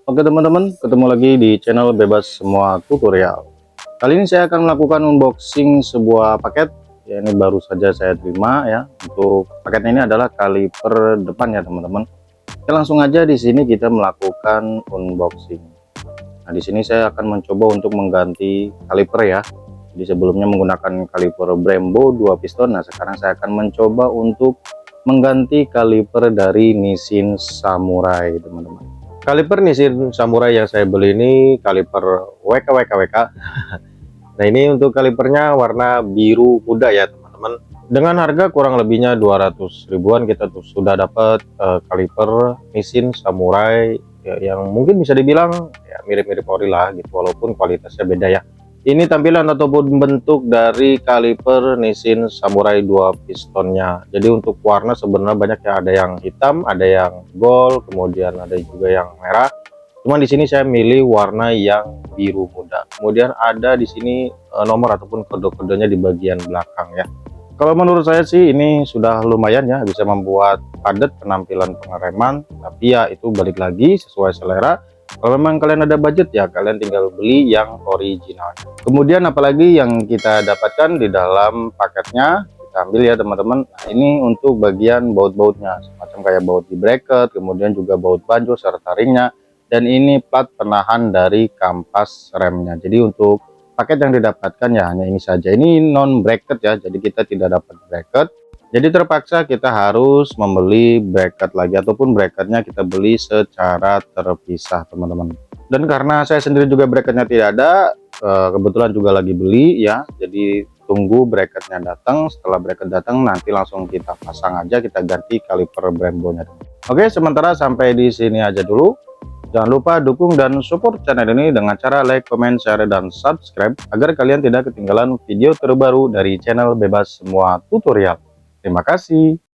Oke teman-teman, ketemu lagi di channel Bebas Semua Tutorial. Kali ini saya akan melakukan unboxing sebuah paket. Ya, ini baru saja saya terima ya. Untuk paketnya ini adalah kaliper depan ya teman-teman. Oke, langsung aja di sini kita melakukan unboxing. Nah, di sini saya akan mencoba untuk mengganti kaliper ya. Jadi sebelumnya menggunakan kaliper Brembo 2 piston. Nah, sekarang saya akan mencoba untuk mengganti kaliper dari Nissin Samurai teman-teman. Kaliper Nissin Samurai yang saya beli ini kaliper WK. Nah, ini untuk kalipernya warna biru muda ya teman-teman. Dengan harga kurang lebihnya 200 ribuan kita tuh sudah dapat kaliper Nissin Samurai ya, yang mungkin bisa dibilang ya mirip-mirip ori lah gitu, walaupun kualitasnya beda ya. Ini tampilan ataupun bentuk dari kaliper Nissin Samurai 2 pistonnya. Jadi untuk warna sebenarnya banyak ya, ada yang hitam, ada yang gold, kemudian ada juga yang merah. Cuman di sini saya milih warna yang biru muda. Kemudian ada di sini nomor ataupun kode-kodenya di bagian belakang ya. Kalau menurut saya sih ini sudah lumayan ya, bisa membuat padat penampilan pengereman, tapi ya itu balik lagi sesuai selera. Kalau memang kalian ada budget ya kalian tinggal beli yang original. Kemudian apalagi yang kita dapatkan di dalam paketnya, kita ambil ya teman-teman. Nah, ini untuk bagian baut-bautnya, semacam kayak baut di bracket, kemudian juga baut banjo serta ringnya, dan ini plat penahan dari kampas remnya. Jadi untuk paket yang didapatkan ya hanya ini saja. Ini non bracket ya, jadi kita tidak dapat bracket. Jadi terpaksa kita harus membeli bracket lagi, ataupun bracketnya kita beli secara terpisah teman-teman. Dan karena saya sendiri juga bracketnya tidak ada, kebetulan juga lagi beli ya, jadi tunggu bracketnya datang. Setelah bracket datang nanti langsung kita pasang aja, kita ganti kaliper Brembo nya. Oke, sementara sampai di sini aja dulu. Jangan lupa dukung dan support channel ini dengan cara like, comment, share, dan subscribe agar kalian tidak ketinggalan video terbaru dari channel Bebas Semua Tutorial. Terima kasih.